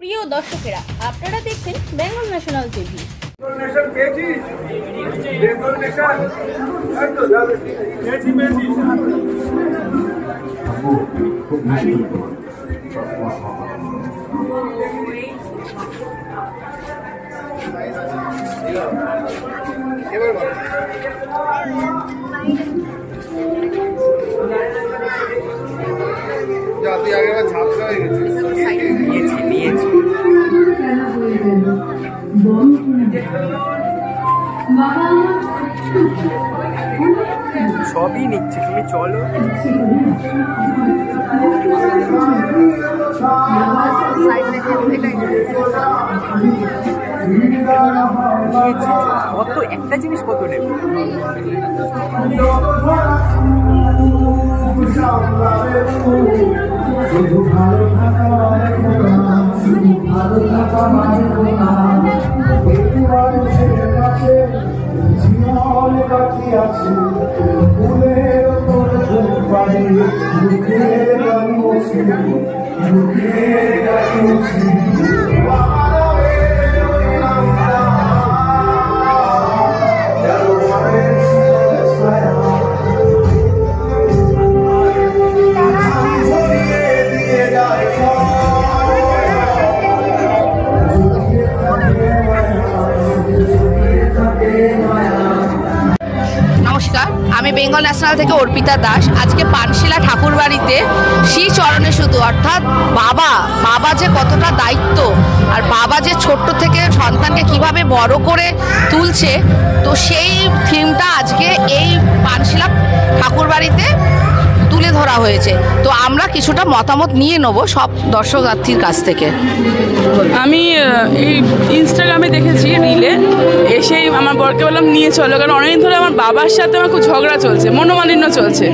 প্রিয় দর্শকেরা, আপনারা দেখছেন বেঙ্গল ন্যাশনাল টিভি। সবই নিচ্ছে, তুমি চলো। কত একটা জিনিস কত নেবে? নমস্কার, আমি বেঙ্গল ন্যাশনাল থেকে অর্পিতা দাস। আজকে পানশিলা ঠাকুরবাড়িতে শ্রী চরণে শুধু, অর্থাৎ বাবা যে কতটা দায়িত্ব, আর বাবা যে ছোট্ট থেকে সন্তানকে কিভাবে বড় করে তুলছে, তো সেই থিমটা আজকে এই পানশিলা ঠাকুরবাড়িতে তুলে ধরা হয়েছে। তো আমরা কিছুটা মতামত নিয়ে নেব সব দর্শনার্থীর কাছ থেকে। আমি এই ইনস্টাগ্রামে দেখেছি রিলে, এসেই আমার বরকে বললাম নিয়ে চলো, কারণ অনেকদিন ধরে আমার বাবার সাথে আমার খুব ঝগড়া চলছে, মনোমালিন্য চলছে।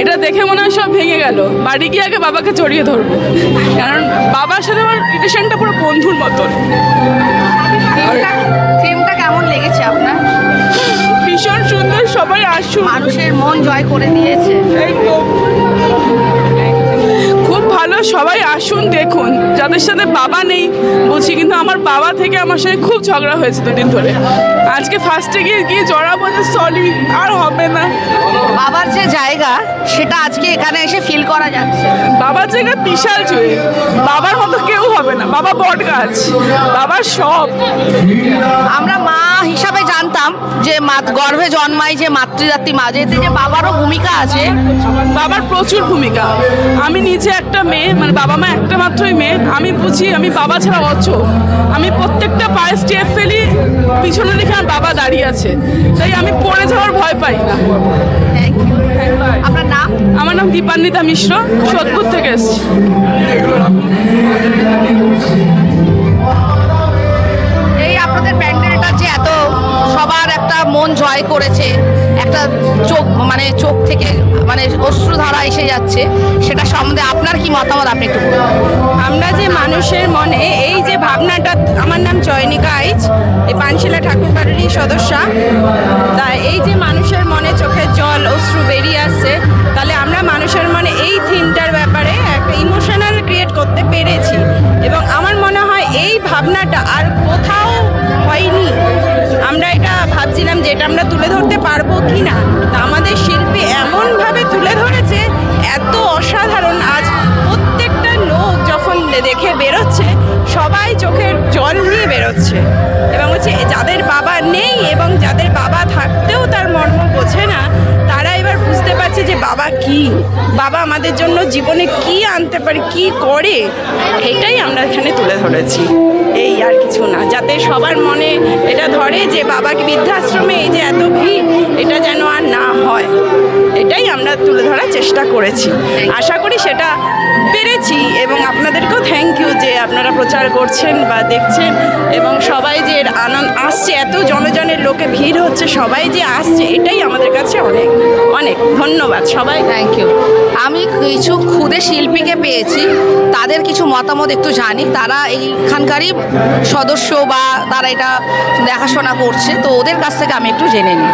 এটা দেখে মনে হয় সব ভেঙে গেল। বাড়ি গিয়ে আগে বাবাকে জড়িয়ে ধরবো, কারণ বাবার সাথে আমার রিলেশনটা পুরো বন্ধুর মতন। থিমটা কেমন লেগেছে আপনার? ভীষণ সুন্দর, সবাই আসুন। মানুষের মন জয় করে দিয়েছে। একদম খুব ভালো, সবাই আসুন দেখুন। যাদের সাথে বাবা নেই বুঝি, কিন্তু আমার বাবা থেকে আমার সাথে খুব ঝগড়া হয়েছে দুদিন ধরে। আজকে ফার্স্টে গিয়ে জড়াবো যে সরি, আর হবে না। বাবার যে জায়গা সেটা আজকে এখানে এসে ফিল করা যাচ্ছে। বাবার জায়গা বিশাল জুড়ে, বাবার মতো কেউ হবে না। বাবা বট গাছ, বাবার সব। আমরা মা হিসাবে জানতাম যে গর্ভে জন্মায় যে মাতৃজাতি মা, যেতে যে বাবারও ভূমিকা আছে। বাবার প্রচুর ভূমিকা। আমি নিজে একটা মেয়ে, মানে বাবা মা একটা মাত্রই মেয়ে। আমি বুঝি আমি বাবা ছাড়া অচল। আমি প্রত্যেকটা পায়ে স্টেপ ফেলি, পিছনে দেখে আমার বাবা দাঁড়িয়ে আছে, তাই আমি পড়ে যাওয়ার ভয় পাই না। আপনার নাম? আমার নাম দীপান্বিতা মিশ্র, সোদপুর থেকে এসেছি। এই আপনাদের প্যান্ডেলটা যে এত সবার একটা মন জয় করেছে, একটা চোখ থেকে অশ্রুধারা এসে যাচ্ছে, সেটা সম্বন্ধে আপনার কি মতামত? আপনি একটু বলুন। আমরা যে মানুষের মনে এই যে ভাবনাটা, আমার নাম চয়নিকা আইচ, এই পানশিলা ঠাকুরবাড়িরই সদস্যা। তা এই যে মানুষের মনে চোখের জল অশ্রু বেরিয়ে আসছে, তাহলে আমরা মানুষের মনে এই থিমটার ব্যাপারে একটা ইমোশনাল ক্রিয়েট করতে পেরেছি। এবং আমার মনে হয় এই ভাবনাটা আর কোথাও হয়নি। আমরা এটা ভাবছিলাম যে এটা আমরা তুলে ধরতে পারবো কি না, তা আমাদের শিল্পী এমনভাবে তুলে ধরেছে, এত অসাধারণ। আজ প্রত্যেকটা লোক যখন দেখে বেরোচ্ছে, সবাই চোখের জল নিয়ে বেরোচ্ছে। এবং হচ্ছে যাদের বাবা নেই এবং যাদের বাবা থাকতেও তার মর্ম বোঝে না, তারা এবার বুঝতে পারছে যে বাবা কি, বাবা আমাদের জন্য জীবনে কি আনতে পারে, কি করে, এটাই আমরা এখানে তুলে ধরেছি। এই আর কিছু না, যাতে সবার মনে এটা ধরে যে বাবাকে বৃদ্ধাশ্রমে এই যে এত ভিড়, এটা যেন আর না হয়, এটাই আমরা তুলে ধরার চেষ্টা করেছি। আশা করি সেটা পেরেছি। এবং আপনাদেরকেও থ্যাংক ইউ যে আপনারা প্রচার করছেন বা দেখছেন, এবং সবাই যে আনন্দ আসছে, এত জনজনের লোকে ভিড় হচ্ছে, সবাই যে আসছে, এটাই আমাদের কাছে অনেক অনেক ধন্যবাদ সবাই। Thank you. আমি কিছু ক্ষুদে শিল্পীকে পেয়েছি, তাদের কিছু মতামত একটু জানি। তারা এইখানকারই সদস্য বা তারা এটা দেখাশোনা করছে, তো ওদের কাছ থেকে আমি একটু জেনে নিই।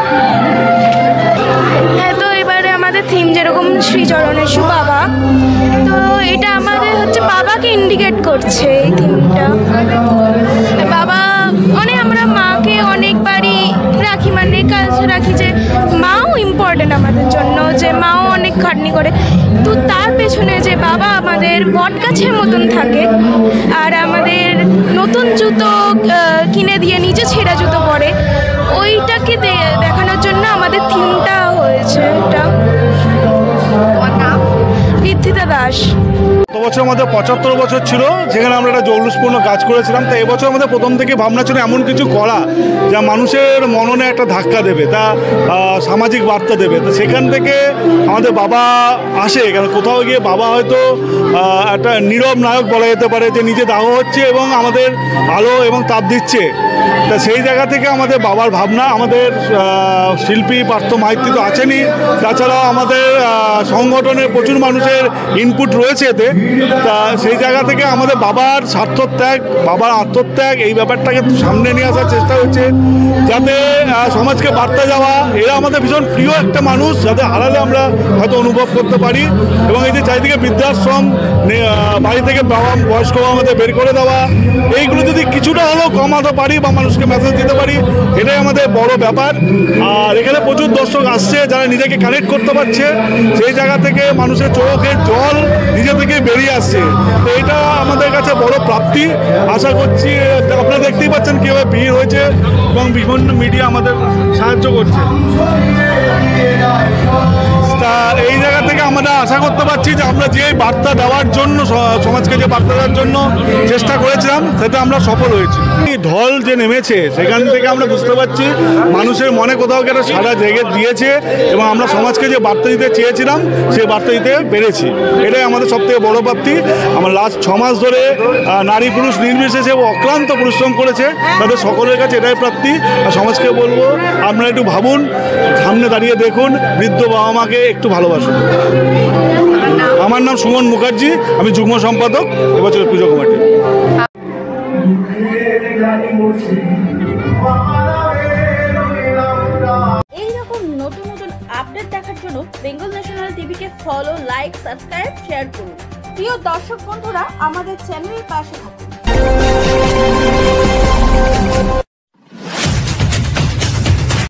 হ্যাঁ, তো এবারে আমাদের থিম যেরকম শ্রীচরণেশু বাবা, তো এটা আমাদের হচ্ছে বাবাকে ইন্ডিকেট করছে এই থিমটা। আমাদের জন্য, যে মাও অনেক খাটনি করে, তো তার পেছনে যে বাবা আমাদের বটগাছের মতন থাকে আর আমাদের নতুন জুতো কিনে দিয়ে নিজে ছেঁড়া জুতো পরে, ওইটাকে দেখানোর জন্য আমাদের থিমটা হয়েছে। এটা তোমার নাম? ঋদ্ধিতা দাস। গত বছর আমাদের 75 বছর ছিল, যেখানে আমরা একটা জৌলুসপূর্ণ কাজ করেছিলাম। তো এবছর আমাদের প্রথম থেকে ভাবনা ছিল এমন কিছু করা যা মানুষের মননে একটা ধাক্কা দেবে, তা সামাজিক বার্তা দেবে। তো সেখান থেকে আমাদের বাবা আসে, কারণ কোথাও গিয়ে বাবা হয়তো একটা নীরব নায়ক বলা যেতে পারে, যে নিজে দাহ হচ্ছে এবং আমাদের আলো এবং তাপ দিচ্ছে। তা সেই জায়গা থেকে আমাদের বাবার ভাবনা। আমাদের শিল্পী পার্থ মাইতি তো আছেনই, তাছাড়াও আমাদের সংগঠনের প্রচুর মানুষের ইনপুট রয়েছে এতে। তা সেই জায়গা থেকে আমাদের বাবার স্বার্থত্যাগ, বাবার আত্মত্যাগ, এই ব্যাপারটাকে সামনে নিয়ে আসার চেষ্টা হচ্ছে, যাতে সমাজকে বার্তা যাওয়া। এরা আমাদের ভীষণ প্রিয় একটা মানুষ, যাতে হারালে আমরা হয়তো অনুভব করতে পারি। এবং এই যে চারিদিকে বৃদ্ধাশ্রম, বাড়ি থেকে বাবা বয়স্ক আমাদের বের করে দেওয়া, এইগুলো যদি কিছুটা হলেও কমাতে পারি বা মানুষকে মেসেজ দিতে পারি, এটাই আমাদের বড় ব্যাপার। আর এখানে প্রচুর দর্শক আসছে যারা নিজেকে কানেক্ট করতে পারছে, সেই জায়গা থেকে মানুষের চোখের জল নিজে থেকে বেরিয়ে আসছে। তো এটা আমাদের কাছে বড় প্রাপ্তি। আশা করছি, আপনারা দেখতেই পাচ্ছেন কীভাবে ভিড় হয়েছে এবং বিভিন্ন মিডিয়া আমাদের সাহায্য করছে। তা এই জায়গা থেকে আমরা আশা করতে পারছি যে আমরা যে বার্তা দেওয়ার জন্য, সমাজকে যে বার্তা দেওয়ার জন্য চেষ্টা করেছিলাম, সেটা আমরা সফল হয়েছি। ঢল যে নেমেছে সেখান থেকে আমরা বুঝতে পারছি মানুষের মনে কোথাও একটা সাড়া জেগে দিয়েছে এবং আমরা সমাজকে যে বার্তা দিতে চেয়েছিলাম সেই বার্তা দিতে পেরেছি। এটাই আমাদের সবথেকে বড় প্রাপ্তি। আমার লাস্ট 6 মাস ধরে নারী পুরুষ নির্বিশেষে অক্লান্ত পরিশ্রম করেছে, তাদের সকলের কাছে এটাই প্রাপ্তি। আর সমাজকে বলবো, আপনারা একটু ভাবুন, সামনে দাঁড়িয়ে দেখুন, বৃদ্ধ বাবা মাকে একটু ভালোবাসুন। আমার নাম সুমন মুখার্জি, আমি যুগ্ম সম্পাদক এবছরের পুজো কমিটি। এইরকম নতুন নতুন আপডেট দেখার জন্য বেঙ্গল ন্যাশনাল টিভিকে ফলো, লাইক, সাবস্ক্রাইব, শেয়ার করুন। প্রিয় দর্শক বন্ধুরা, আমাদের চ্যানেলের পাশে থাকুন।